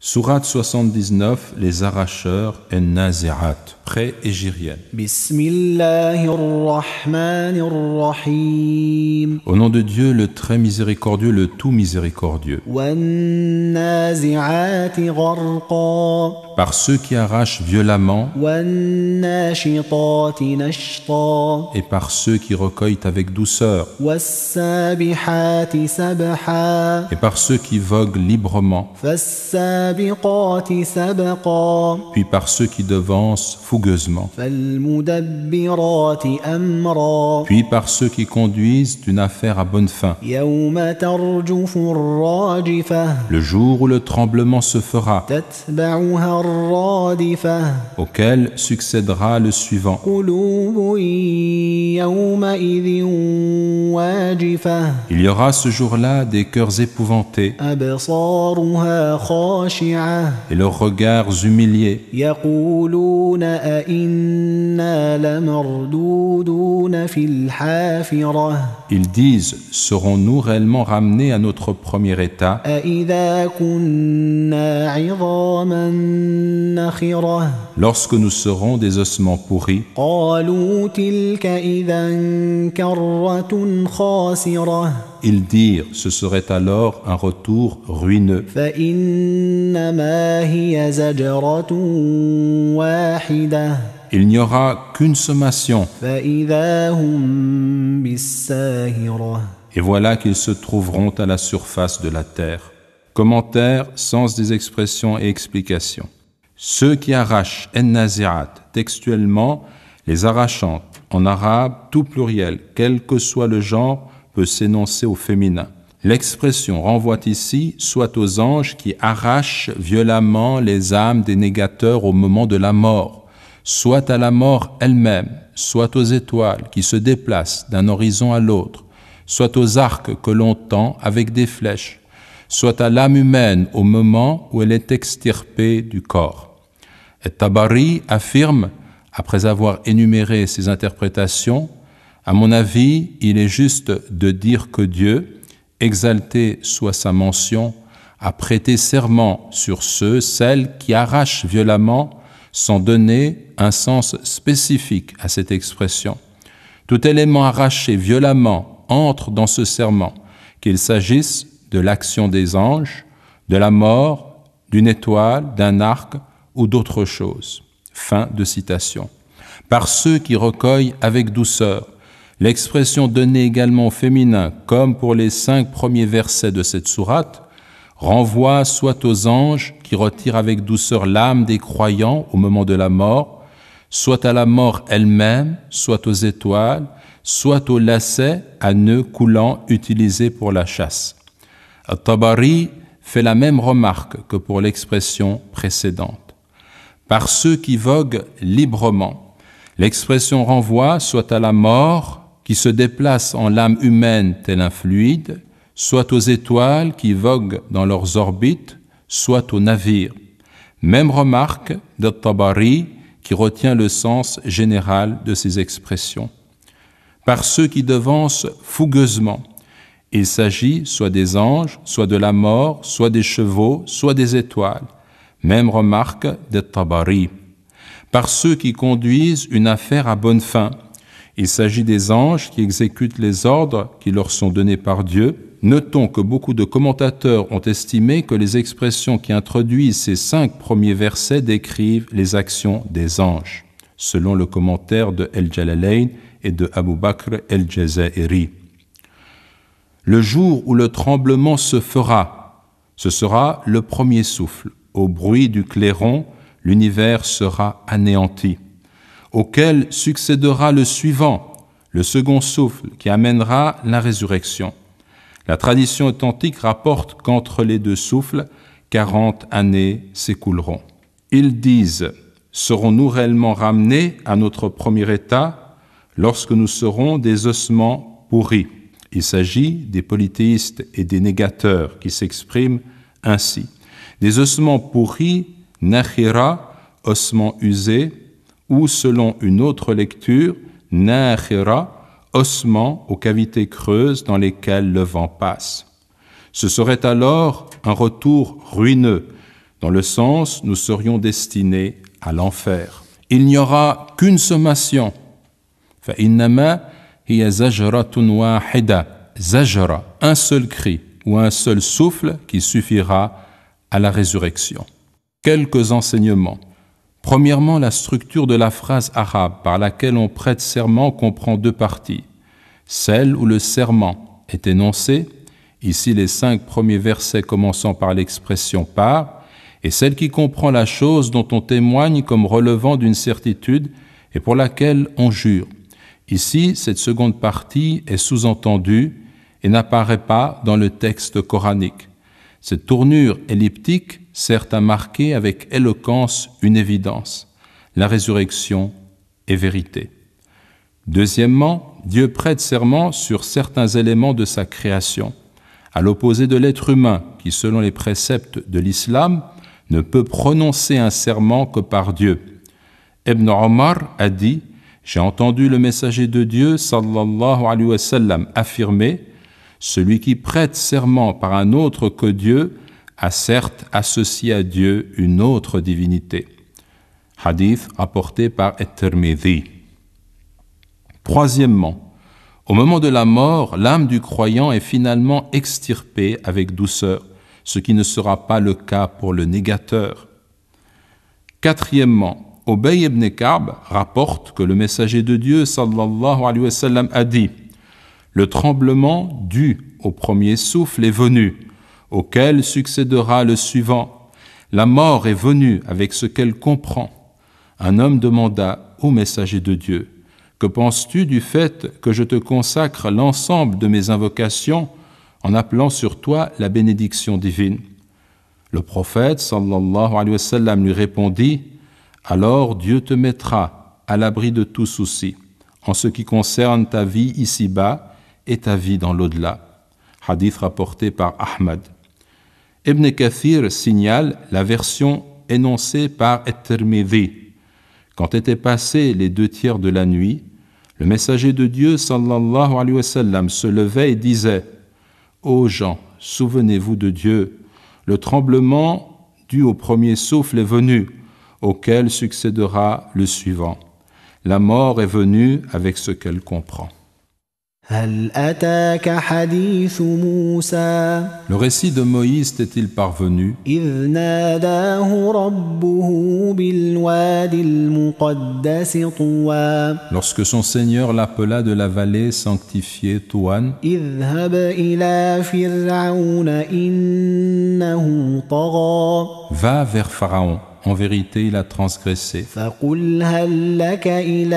Sourate 79, les arracheurs et Nazi'at, pré-égérienne. Bismillahirrahmanirrahim. Au nom de Dieu, le très miséricordieux, le tout miséricordieux. Wan-nazi'ati gharqa. Par ceux qui arrachent violemment Wan-nashitati nashta. et par ceux qui recueillent avec douceur Was-sabihati sabha. et par ceux qui voguent librement, Fas-sabiqati sabqa. puis par ceux qui devancent fougueusement, Fal-mudabbirati amra. puis par ceux qui conduisent d'une affaire à bonne fin. Yawma tarjufu ar-rajifah. Le jour où le tremblement se fera, تتبعها الرادفة. auquel succédera le suivant. قلوب يومئذ واجفة. Il y aura ce jour-là des cœurs épouvantés أبصارها خاشعة. et leurs regards humiliés. يقولون أئنا لمردودون في الحافرة. Ils disent, serons-nous réellement ramenés à notre premier état أئذا كنا عظاما نخرة. lorsque nous serons des ossements pourris? قالوا تلك إذا كرة خاسرة. Ils dirent, ce serait alors un retour ruineux. فإنما هي زجرة واحدة. Il n'y aura qu'une sommation, فإذا هم بالساهرة. et voilà qu'ils se trouveront à la surface de la terre. Commentaire, sens des expressions et explications. Ceux qui arrachent en-nazi'at, textuellement, les arrachantes, en arabe, tout pluriel, quel que soit le genre, peut s'énoncer au féminin. L'expression renvoie ici soit aux anges qui arrachent violemment les âmes des négateurs au moment de la mort, soit à la mort elle-même, soit aux étoiles qui se déplacent d'un horizon à l'autre, soit aux arcs que l'on tend avec des flèches, soit à l'âme humaine au moment où elle est extirpée du corps. Et Tabari affirme, après avoir énuméré ces interprétations, à mon avis, il est juste de dire que Dieu, exalté soit sa mention, a prêté serment sur celles qui arrachent violemment, sans donner un sens spécifique à cette expression. Tout élément arraché violemment entre dans ce serment, qu'il s'agisse de l'action des anges, de la mort, d'une étoile, d'un arc ou d'autre chose. Fin de citation. Par ceux qui recueillent avec douceur. L'expression donnée également au féminin, comme pour les 5 premiers versets de cette sourate, renvoie soit aux anges qui retirent avec douceur l'âme des croyants au moment de la mort, soit à la mort elle-même, soit aux étoiles, soit aux lacets à nœuds coulants utilisés pour la chasse. At-Tabari fait la même remarque que pour l'expression précédente. Par ceux qui voguent librement, l'expression renvoie soit à la mort qui se déplace en l'âme humaine tel un fluide, soit aux étoiles qui voguent dans leurs orbites, soit aux navires. Même remarque de Tabari qui retient le sens général de ces expressions. Par ceux qui devancent fougueusement, il s'agit soit des anges, soit de la mort, soit des chevaux, soit des étoiles. Même remarque de Tabari. Par ceux qui conduisent une affaire à bonne fin, il s'agit des anges qui exécutent les ordres qui leur sont donnés par Dieu. Notons que beaucoup de commentateurs ont estimé que les expressions qui introduisent ces 5 premiers versets décrivent les actions des anges, selon le commentaire de El-Jalalayn et de Abu Bakr El-Jazairi. Le jour où le tremblement se fera, ce sera le premier souffle. Au bruit du clairon, l'univers sera anéanti, auquel succédera le suivant, le second souffle, qui amènera la résurrection. La tradition authentique rapporte qu'entre les 2 souffles, 40 années s'écouleront. Ils disent, serons-nous réellement ramenés à notre premier état lorsque nous serons des ossements pourris? Il s'agit des polythéistes et des négateurs qui s'expriment ainsi. Des ossements pourris, nakhira, ossements usés, ou selon une autre lecture, nakhira, ossements aux cavités creuses dans lesquelles le vent passe. Ce serait alors un retour ruineux, Dans le sens, nous serions destinés à l'enfer. Il n'y aura qu'une sommation. فَإِنَّمَا هِيَ زَجْرَةٌ وَاحِدَةٌ. Zajra, un seul cri ou un seul souffle qui suffira à la résurrection. Quelques enseignements. Premièrement, la structure de la phrase arabe par laquelle on prête serment comprend deux parties. Celle où le serment est énoncé, ici les 5 premiers versets commençant par l'expression « par », et celle qui comprend la chose dont on témoigne comme relevant d'une certitude et pour laquelle on jure. Ici, cette seconde partie est sous-entendue et n'apparaît pas dans le texte coranique. Cette tournure elliptique sert à marquer avec éloquence une évidence. La résurrection est vérité. Deuxièmement, Dieu prête serment sur certains éléments de sa création, à l'opposé de l'être humain qui, selon les préceptes de l'islam, ne peut prononcer un serment que par Dieu. Ibn Omar a dit « J'ai entendu le messager de Dieu, sallallahu alayhi wa sallam, affirmer « Celui qui prête serment par un autre que Dieu a certes associé à Dieu une autre divinité. » Hadith rapporté par At-Tirmidhi. Troisièmement, au moment de la mort, l'âme du croyant est finalement extirpée avec douceur, ce qui ne sera pas le cas pour le négateur. Quatrièmement, Ubay ibn Ka'b rapporte que le messager de Dieu sallallahu alayhi wa sallam a dit « Le tremblement dû au premier souffle est venu, auquel succédera le suivant. La mort est venue avec ce qu'elle comprend. » Un homme demanda au messager de Dieu « Que penses-tu du fait que je te consacre l'ensemble de mes invocations en appelant sur toi la bénédiction divine ?» Le prophète sallallahu alayhi wa sallam lui répondit « Alors Dieu te mettra à l'abri de tout souci en ce qui concerne ta vie ici-bas et ta vie dans l'au-delà. » Hadith rapporté par Ahmad. Ibn Kathir signale la version énoncée par At-Tirmidhi. Quand étaient passés les 2 tiers de la nuit, le messager de Dieu sallallahu alayhi wa sallam se levait et disait « Ô gens, souvenez-vous de Dieu, le tremblement dû au premier souffle est venu, auquel succédera le suivant. La mort est venue avec ce qu'elle comprend. » هل أتاك حديث موسى Le récit de Moïse t'est-il parvenu إذ ناداه ربه بالواد المقدس طوى lorsque son Seigneur l'appela de la vallée sanctifiée Touan? اذهب إلى فرعون إنه طغى Va vers Pharaon. En vérité, il a transgressé. فقل هل لك إلى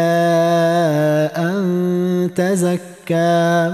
أن تزكى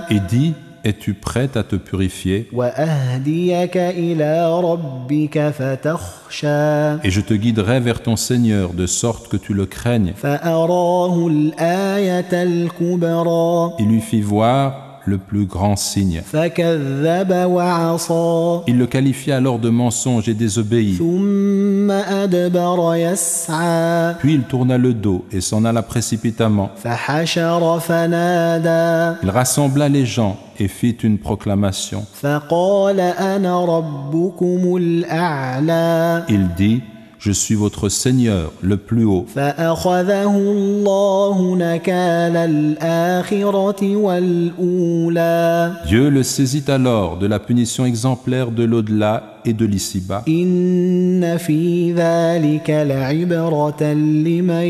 Et dis, es-tu prête à te purifier? وأهديك إلى ربك فتخشى Et je te guiderai vers ton Seigneur, de sorte que tu le craignes. فأراه الآية الكبرى Il lui fit voir le plus grand signe. فكذب وعصى Il le qualifia alors de mensonge et désobéit. ثم أدبر يسعى Puis il tourna le dos et s'en alla précipitamment. فحشر فنادى Il rassembla les gens et fit une proclamation. فقال أنا ربكم الأعلى Il dit, je suis votre Seigneur, le plus haut. فأخذه الله نكال الآخرة والأولى Dieu le saisit alors de la punition exemplaire de l'au-delà et de l'ici-bas. إن في ذلك لعبرة لمن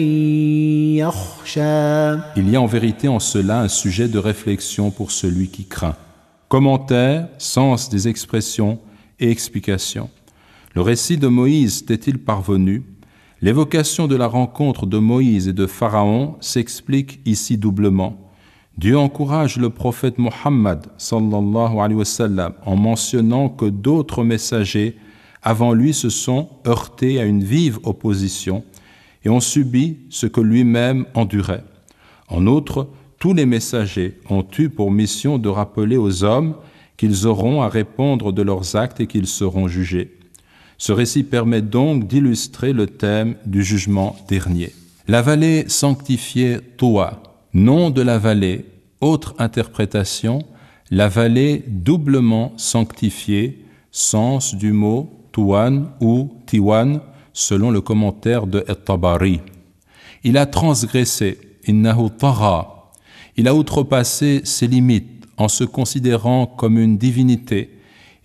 يخشى Il y a en vérité en cela un sujet de réflexion pour celui qui craint. Commentaire, sens des expressions et explications. Le récit de Moïse t'est-il parvenu? L'évocation de la rencontre de Moïse et de Pharaon s'explique ici doublement. Dieu encourage le prophète Mohammed sallallahu alayhi wa sallam en mentionnant que d'autres messagers avant lui se sont heurtés à une vive opposition et ont subi ce que lui-même endurait. En outre, tous les messagers ont eu pour mission de rappeler aux hommes qu'ils auront à répondre de leurs actes et qu'ils seront jugés. Ce récit permet donc d'illustrer le thème du jugement dernier. La vallée sanctifiée Toua, nom de la vallée, autre interprétation, la vallée doublement sanctifiée, sens du mot Touan ou Tiwan, selon le commentaire de At-Tabari. Il a transgressé, innahu tagha. Il a outrepassé ses limites en se considérant comme une divinité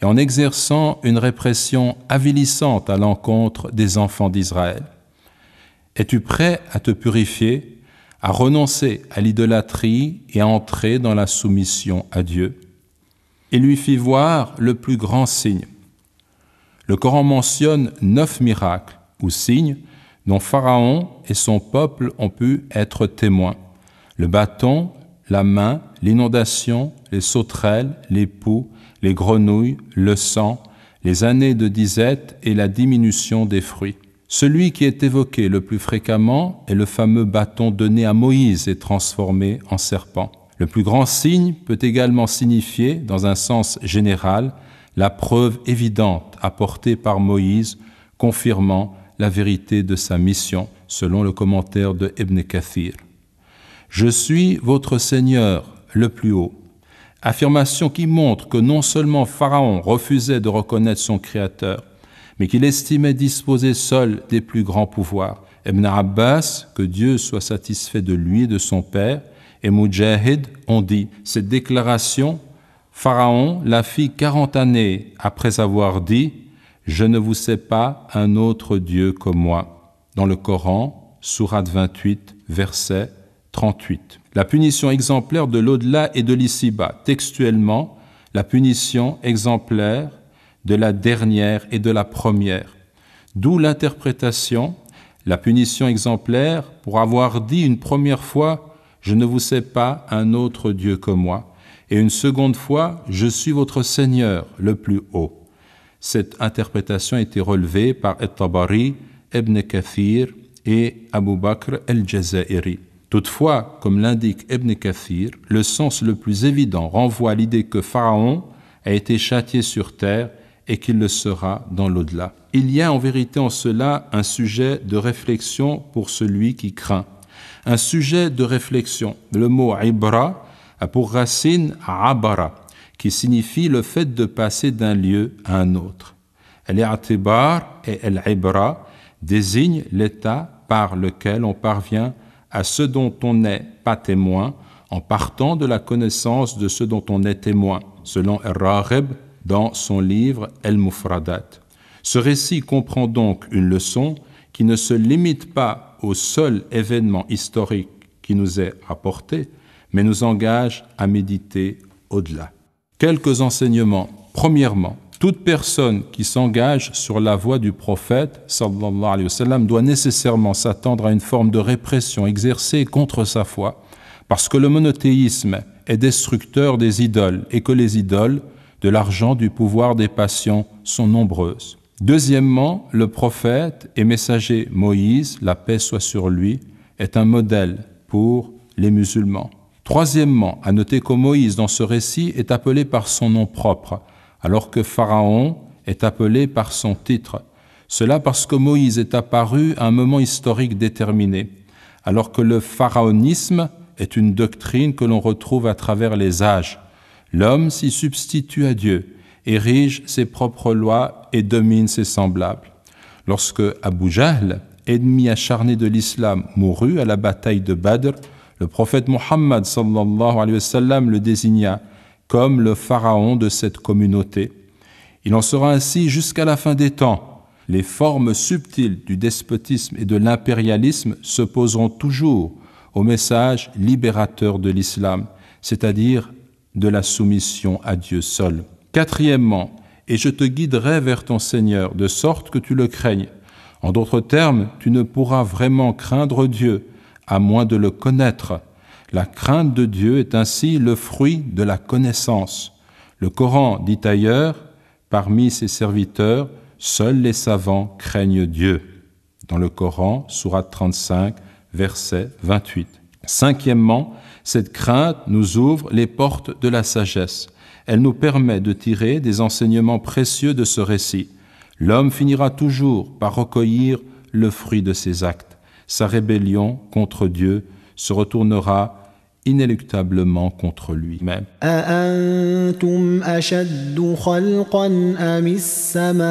et en exerçant une répression avilissante à l'encontre des enfants d'Israël. Es-tu prêt à te purifier, à renoncer à l'idolâtrie et à entrer dans la soumission à Dieu? Il lui fit voir le plus grand signe. Le Coran mentionne 9 miracles ou signes dont Pharaon et son peuple ont pu être témoins. Le bâton, la main, l'inondation, les sauterelles, les poux, les grenouilles, le sang, les années de disette et la diminution des fruits. Celui qui est évoqué le plus fréquemment est le fameux bâton donné à Moïse et transformé en serpent. Le plus grand signe peut également signifier, dans un sens général, la preuve évidente apportée par Moïse, confirmant la vérité de sa mission, selon le commentaire de Ibn Kathir. « Je suis votre Seigneur, le plus haut ». Affirmation qui montre que non seulement Pharaon refusait de reconnaître son Créateur, mais qu'il estimait disposer seul des plus grands pouvoirs. Ibn Abbas, que Dieu soit satisfait de lui et de son père, et Mujahid ont dit « Cette déclaration, Pharaon la fit 40 années après avoir dit « Je ne vous sais pas un autre Dieu comme moi » dans le Coran, sourate 28, verset 38. La punition exemplaire de l'au-delà et de l'ici-bas, textuellement, la punition exemplaire de la dernière et de la première. D'où l'interprétation, la punition exemplaire pour avoir dit une première fois « Je ne vous sais pas un autre Dieu que moi » et une seconde fois « Je suis votre Seigneur, le plus haut ». Cette interprétation a été relevée par At-Tabari, Ibn Kathir et Abu Bakr al-Jazairi. Toutefois, comme l'indique Ibn Kathir, le sens le plus évident renvoie à l'idée que Pharaon a été châtié sur terre et qu'il le sera dans l'au-delà. Il y a en vérité en cela un sujet de réflexion pour celui qui craint. Un sujet de réflexion. Le mot « ibra » a pour racine « abara » qui signifie le fait de passer d'un lieu à un autre. Al-i'tibar et al-ibra désignent l'état par lequel on parvient à ce dont on n'est pas témoin en partant de la connaissance de ce dont on est témoin, selon Ar-Raghib dans son livre Al-Mufradat. Ce récit comprend donc une leçon qui ne se limite pas au seul événement historique qui nous est rapporté, mais nous engage à méditer au-delà. Quelques enseignements. Premièrement, toute personne qui s'engage sur la voie du prophète, sallallahu alayhi wa sallam, doit nécessairement s'attendre à une forme de répression exercée contre sa foi, parce que le monothéisme est destructeur des idoles et que les idoles, de l'argent, du pouvoir, des passions, sont nombreuses. Deuxièmement, le prophète et messager Moïse, la paix soit sur lui, est un modèle pour les musulmans. Troisièmement, à noter que Moïse, dans ce récit, est appelé par son nom propre, alors que Pharaon est appelé par son titre. Cela parce que Moïse est apparu à un moment historique déterminé, alors que le pharaonisme est une doctrine que l'on retrouve à travers les âges. L'homme s'y substitue à Dieu, érige ses propres lois et domine ses semblables. Lorsque Abu Jahl, ennemi acharné de l'islam, mourut à la bataille de Badr, le prophète Muhammad sallallahu alayhi wa sallam le désigna comme le pharaon de cette communauté. Il en sera ainsi jusqu'à la fin des temps. Les formes subtiles du despotisme et de l'impérialisme s'opposeront toujours au message libérateur de l'islam, c'est-à-dire de la soumission à Dieu seul. Quatrièmement, et je te guiderai vers ton Seigneur, de sorte que tu le craignes. En d'autres termes, tu ne pourras vraiment craindre Dieu, à moins de le connaître. La crainte de Dieu est ainsi le fruit de la connaissance. Le Coran dit ailleurs, parmi ses serviteurs, seuls les savants craignent Dieu. Dans le Coran, sourate 35, verset 28. Cinquièmement, cette crainte nous ouvre les portes de la sagesse. Elle nous permet de tirer des enseignements précieux de ce récit. L'homme finira toujours par recueillir le fruit de ses actes. Sa rébellion contre Dieu se retournera inéluctablement contre lui-même. أأنتم أشد خلقا أم السماء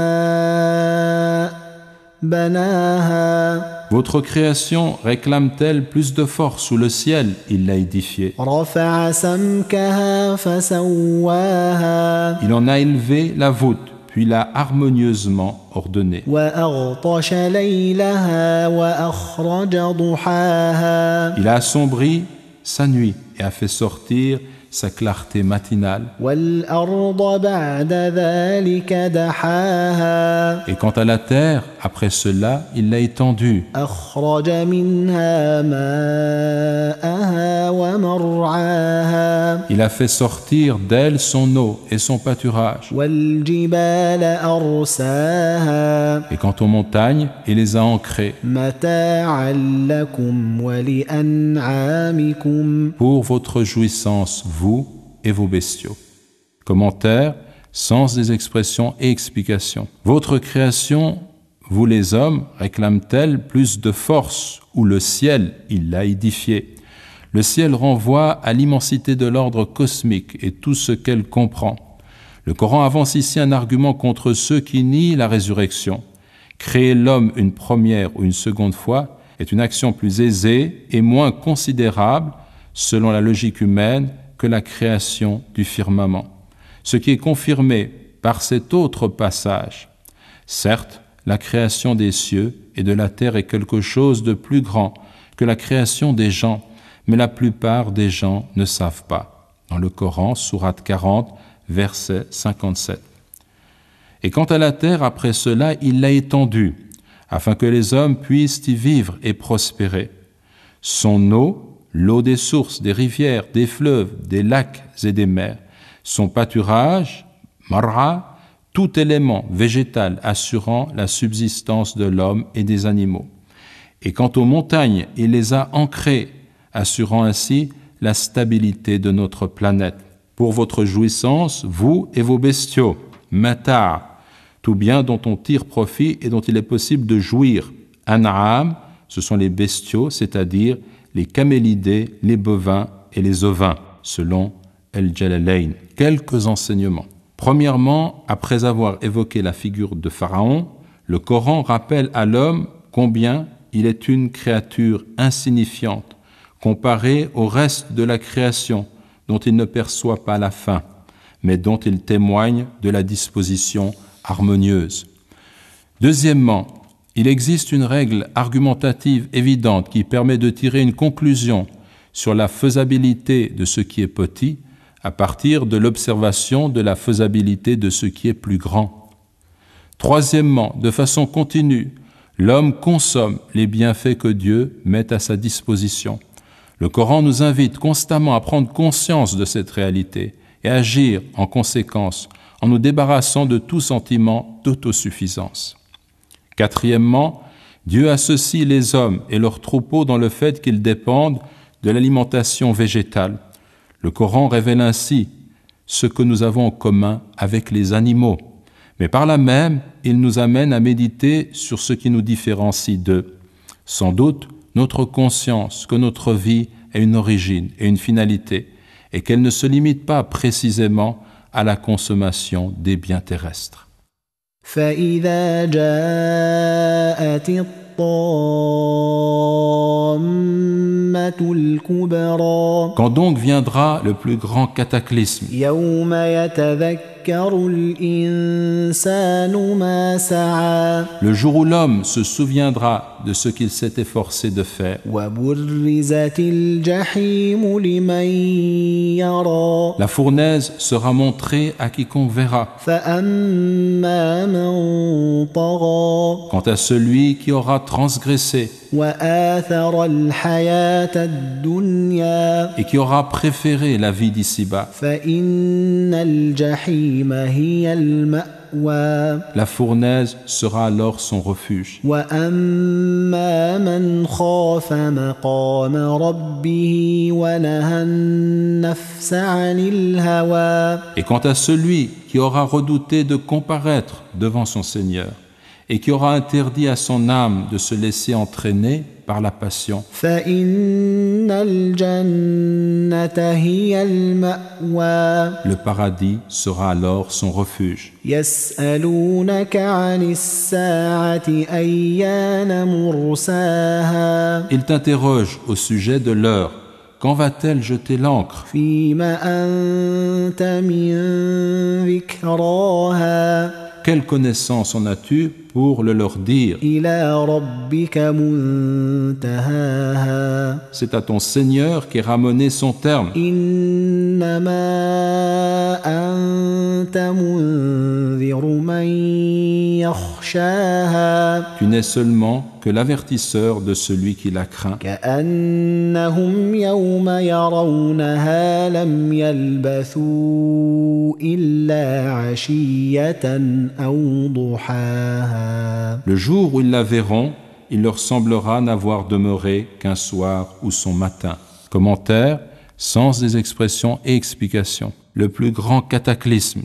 بناها Votre création réclame-t-elle plus de force ou le ciel, il l'a édifié. رفع سمكها فسواها Il en a élevé la voûte, puis l'a harmonieusement ordonnée. وأغطش ليلها وأخرج ضحاها Il a assombri sa nuit et a fait sortir sa clarté matinale. والأرض بعد ذلك دحاها Et quant à la terre, après cela, il l'a étendue. أخرج منها ماءها ومرعاها Il a fait sortir d'elle son eau et son pâturage. والجبال أرساها Et quant aux montagnes, il les a ancrées متاعا لكم ولأنعامكم pour votre jouissance, vous et vos bestiaux. Commentaire, sens des expressions et explications. Votre création, vous les hommes, réclame-t-elle plus de force ou le ciel, il l'a édifié? Le ciel renvoie à l'immensité de l'ordre cosmique et tout ce qu'elle comprend. Le Coran avance ici un argument contre ceux qui nient la résurrection. Créer l'homme une première ou une seconde fois est une action plus aisée et moins considérable, selon la logique humaine, que la création du firmament. Ce qui est confirmé par cet autre passage. Certes, la création des cieux et de la terre est quelque chose de plus grand que la création des gens, mais la plupart des gens ne savent pas. Dans le Coran, sourate 40, verset 57. Et quant à la terre, après cela, il l'a étendue, afin que les hommes puissent y vivre et prospérer. Son eau, l'eau des sources, des rivières, des fleuves, des lacs et des mers, son pâturage, mar'a, tout élément végétal assurant la subsistance de l'homme et des animaux. Et quant aux montagnes, il les a ancrées, assurant ainsi la stabilité de notre planète. Pour votre jouissance, vous et vos bestiaux, mata', tout bien dont on tire profit et dont il est possible de jouir. An'am, ce sont les bestiaux, c'est-à-dire les camélidés, les bovins et les ovins, selon El-Jalalayn. Quelques enseignements. Premièrement, après avoir évoqué la figure de Pharaon, le Coran rappelle à l'homme combien il est une créature insignifiante, comparée au reste de la création, dont il ne perçoit pas la fin, mais dont il témoigne de la disposition harmonieuse. Deuxièmement, il existe une règle argumentative évidente qui permet de tirer une conclusion sur la faisabilité de ce qui est petit à partir de l'observation de la faisabilité de ce qui est plus grand. Troisièmement, de façon continue, l'homme consomme les bienfaits que Dieu met à sa disposition. Le Coran nous invite constamment à prendre conscience de cette réalité et à agir en conséquence en nous débarrassant de tout sentiment d'autosuffisance. Quatrièmement, Dieu associe les hommes et leurs troupeaux dans le fait qu'ils dépendent de l'alimentation végétale. Le Coran révèle ainsi ce que nous avons en commun avec les animaux, mais par là même, il nous amène à méditer sur ce qui nous différencie d'eux. Sans doute, notre conscience que notre vie a une origine et une finalité, et qu'elle ne se limite pas précisément à la consommation des biens terrestres. فإذا جاءت الطامة الكبرى Quand donc viendra le plus grand cataclysme, يوم يتذكر الإنسان ما سعى le jour où l'homme se souviendra de ce qu'il s'est efforcé de faire, وبرزت الجحيم لمن يرى la fournaise sera montrée à quiconque verra. فأما من طغى Quant à celui qui aura transgressé وآثر الحياة الدنيا et qui aura préféré la vie d'ici-bas, فإن الجحيم هي المأوى la fournaise sera alors son refuge. وأما من خاف مقام ربه ونهى النفس عن الهوى Et quant à celui qui aura redouté de comparaître devant son Seigneur et qui aura interdit à son âme de se laisser entraîner par la passion. فإن الجنة هي المأوى Le paradis sera alors son refuge. يسألونك عن الساعة أيان مرساها Il t'interroge au sujet de l'heure. Quand va-t-elle jeter l'ancre? فيم أنت من ذكراها Quelle connaissance en as-tu pour le leur dire? إلى ربك منتهاها C'est à ton Seigneur qu'est ramené son terme. إنما أنت منذر من يخشاها Tu n'es seulement que l'avertisseur de celui qui la craint. كأنهم يوم يرونها لم يلبثوا إلا عشية أو ضحاها Le jour où ils la verront, il leur semblera n'avoir demeuré qu'un soir ou son matin. Commentaire, sens des expressions et explications. Le plus grand cataclysme.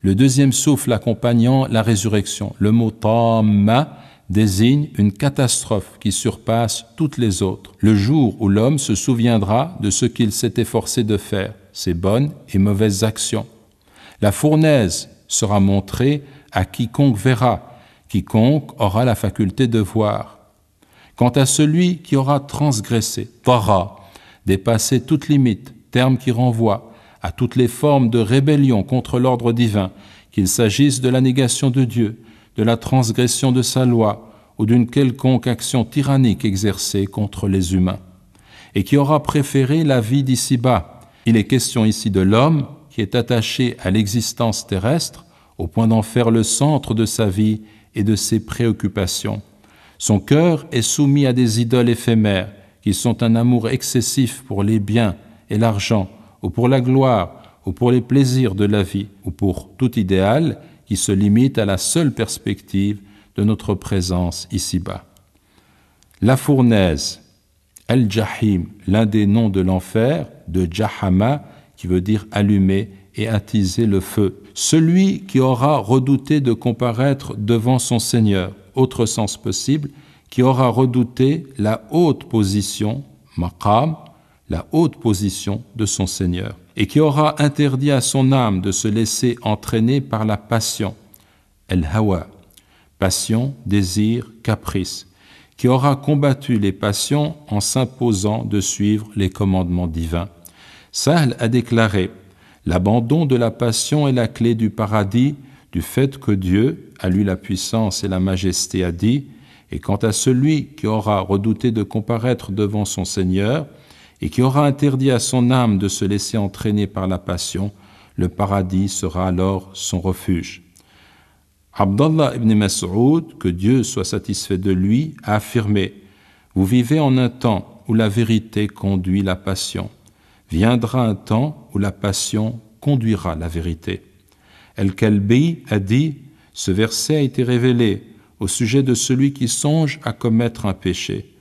Le deuxième souffle accompagnant la résurrection. Le mot tamma désigne une catastrophe qui surpasse toutes les autres. Le jour où l'homme se souviendra de ce qu'il s'est efforcé de faire, ses bonnes et mauvaises actions. La fournaise sera montrée à quiconque verra. Quiconque aura la faculté de voir. Quant à celui qui aura transgressé, tara, dépassé toute limite, terme qui renvoie à toutes les formes de rébellion contre l'ordre divin, qu'il s'agisse de la négation de Dieu, de la transgression de sa loi ou d'une quelconque action tyrannique exercée contre les humains, et qui aura préféré la vie d'ici-bas. Il est question ici de l'homme qui est attaché à l'existence terrestre au point d'en faire le centre de sa vie et de ses préoccupations. Son cœur est soumis à des idoles éphémères qui sont un amour excessif pour les biens et l'argent, ou pour la gloire, ou pour les plaisirs de la vie, ou pour tout idéal qui se limite à la seule perspective de notre présence ici-bas. La fournaise, Al-Jahim, l'un des noms de l'enfer, de Jahama, qui veut dire allumer et attiser le feu. Celui qui aura redouté de comparaître devant son Seigneur, autre sens possible, qui aura redouté la haute position, maqam, la haute position de son Seigneur, et qui aura interdit à son âme de se laisser entraîner par la passion, el-hawa, passion, désir, caprice, qui aura combattu les passions en s'imposant de suivre les commandements divins. Sahl a déclaré: l'abandon de la passion est la clé du paradis, du fait que Dieu, à lui la puissance et la majesté, a dit: et quant à celui qui aura redouté de comparaître devant son Seigneur, et qui aura interdit à son âme de se laisser entraîner par la passion, le paradis sera alors son refuge. Abdallah ibn Mas'ud, que Dieu soit satisfait de lui, a affirmé: vous vivez en un temps où la vérité conduit la passion. Viendra un temps où la passion conduira la vérité. Al-Kalbi a dit: ce verset a été révélé au sujet de celui qui songe à commettre un péché.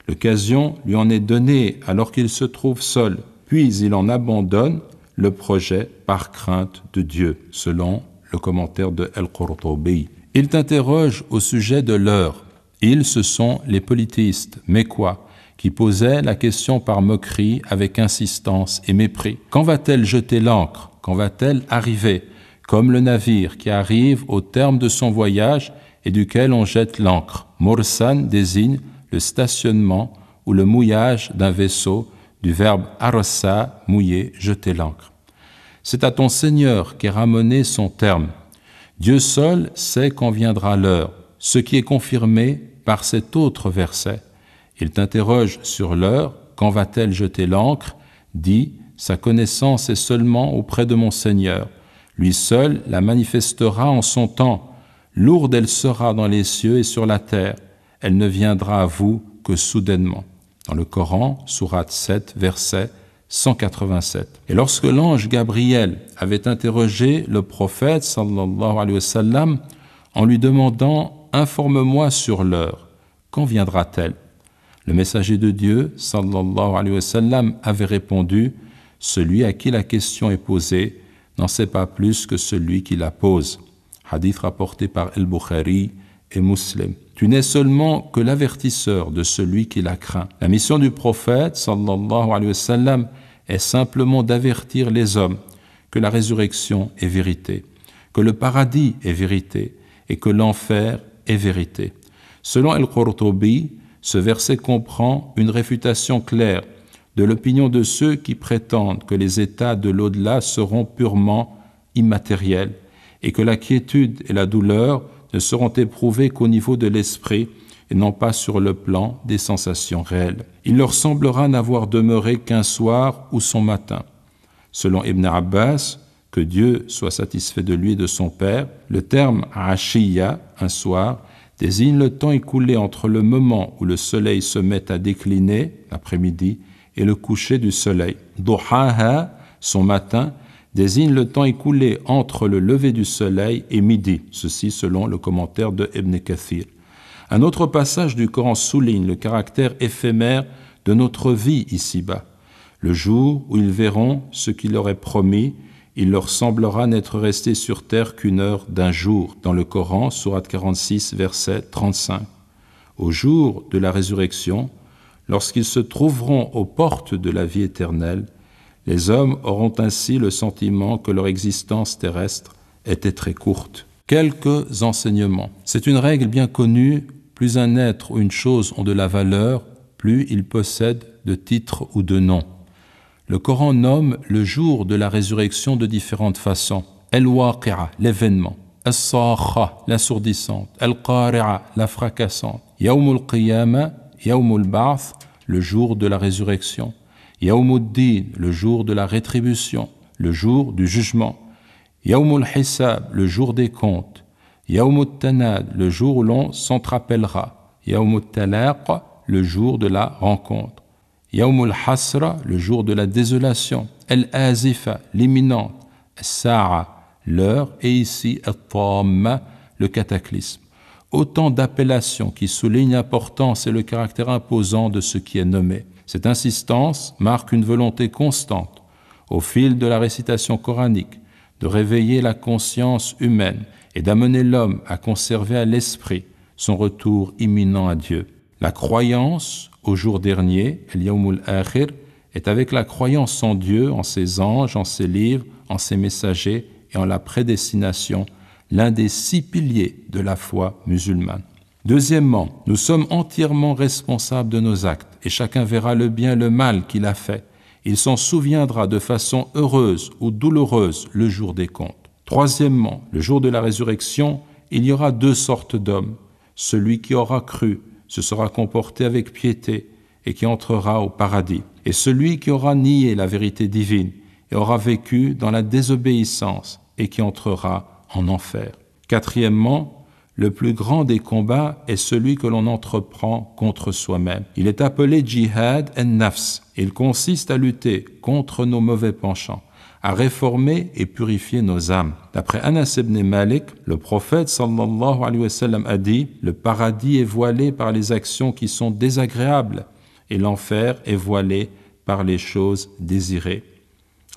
L'occasion lui en est donnée alors qu'il se trouve seul, puis il en abandonne le projet par crainte de Dieu, selon le commentaire de Al-Qurtubi. Il t'interroge au sujet de l'heure. Ils, ce sont les polythéistes, mais quoi, qui posaient la question par moquerie avec insistance et mépris. Quand va-t-elle jeter l'ancre? Quand va-t-elle arriver? Comme le navire qui arrive au terme de son voyage et duquel on jette l'ancre. Mursan désigne le stationnement ou le mouillage d'un vaisseau, du verbe arassa, mouiller, jeter l'ancre. C'est à ton Seigneur qu'est ramené son terme. Dieu seul sait quand viendra l'heure, ce qui est confirmé par cet autre verset. Il t'interroge sur l'heure, quand va-t-elle jeter l'ancre? Dis, sa connaissance est seulement auprès de mon Seigneur. Lui seul la manifestera en son temps. Lourde elle sera dans les cieux et sur la terre. Elle ne viendra à vous que soudainement. Dans le Coran, sourate 7, verset 187. Et lorsque l'ange Gabriel avait interrogé le prophète, sallallahu alayhi wa sallam, en lui demandant « Informe-moi sur l'heure, quand viendra-t-elle » Le messager de Dieu, sallallahu alayhi wa sallam, avait répondu « Celui à qui la question est posée n'en sait pas plus que celui qui la pose. » Hadith rapporté par Al-Bukhari et Muslim. Tu n'es seulement que l'avertisseur de celui qui la craint. La mission du prophète, sallallahu alayhi wa sallam, est simplement d'avertir les hommes que la résurrection est vérité, que le paradis est vérité et que l'enfer est vérité. Selon Al-Qurtubi, ce verset comprend une réfutation claire de l'opinion de ceux qui prétendent que les états de l'au-delà seront purement immatériels et que la quiétude et la douleur ne seront éprouvées qu'au niveau de l'esprit et non pas sur le plan des sensations réelles. Il leur semblera n'avoir demeuré qu'un soir ou son matin. Selon Ibn Abbas, que Dieu soit satisfait de lui et de son père, le terme « ashiya », un soir, désigne le temps écoulé entre le moment où le soleil se met à décliner, l'après-midi, et le coucher du soleil. « Duhaha », son matin, désigne le temps écoulé entre le lever du soleil et midi, ceci selon le commentaire de Ibn Kathir. Un autre passage du Coran souligne le caractère éphémère de notre vie ici-bas. Le jour où ils verront ce qu'il leur est promis, il leur semblera n'être resté sur terre qu'une heure d'un jour. Dans le Coran, sourate 46, verset 35. Au jour de la résurrection, lorsqu'ils se trouveront aux portes de la vie éternelle, les hommes auront ainsi le sentiment que leur existence terrestre était très courte. Quelques enseignements. C'est une règle bien connue, plus un être ou une chose ont de la valeur, plus ils possèdent de titres ou de noms. Le Coran nomme le jour de la résurrection de différentes façons. Al-Waqi'a, l'événement. As-Sakha, l'assourdissante. Al-Qari'a, la fracassante. Yawmul Qiyama, Yawmul Ba'th, le jour de la résurrection. Yawmuddin, le jour de la rétribution, le jour du jugement. Yawmul Hisab, le jour des comptes. Yawmut Tanad, le jour où l'on s'entrapellera. Yawmut Talaq, le jour de la rencontre. Yawmul Hasra, le jour de la désolation. Al-Azifa, l'imminente. As-Sa'a, l'heure, et ici At-Tamma, le cataclysme. Autant d'appellations qui soulignent l'importance et le caractère imposant de ce qui est nommé. Cette insistance marque une volonté constante, au fil de la récitation coranique, de réveiller la conscience humaine et d'amener l'homme à conserver à l'esprit son retour imminent à Dieu. La croyance au jour dernier, el-Yawmul Akhir, est avec la croyance en Dieu, en ses anges, en ses livres, en ses messagers et en la prédestination, l'un des 6 piliers de la foi musulmane. Deuxièmement, nous sommes entièrement responsables de nos actes et chacun verra le bien et le mal qu'il a fait. Il s'en souviendra de façon heureuse ou douloureuse le jour des comptes. Troisièmement, le jour de la résurrection, il y aura 2 sortes d'hommes. Celui qui aura cru se sera comporté avec piété et qui entrera au paradis. Et celui qui aura nié la vérité divine et aura vécu dans la désobéissance et qui entrera en enfer. Quatrièmement, le plus grand des combats est celui que l'on entreprend contre soi-même. Il est appelé Jihad en-Nafs. Il consiste à lutter contre nos mauvais penchants, à réformer et purifier nos âmes. D'après Anas ibn Malik, le prophète sallallahu alayhi wa sallam a dit « Le paradis est voilé par les actions qui sont désagréables et l'enfer est voilé par les choses désirées. »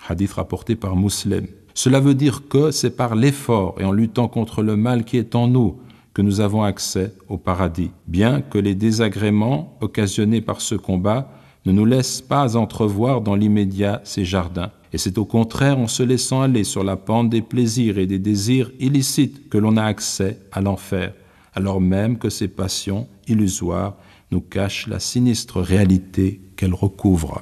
Hadith rapporté par Muslim. Cela veut dire que c'est par l'effort et en luttant contre le mal qui est en nous que nous avons accès au paradis, bien que les désagréments occasionnés par ce combat ne nous laissent pas entrevoir dans l'immédiat ces jardins. Et c'est au contraire en se laissant aller sur la pente des plaisirs et des désirs illicites que l'on a accès à l'enfer, alors même que ces passions illusoires nous cachent la sinistre réalité qu'elles recouvrent.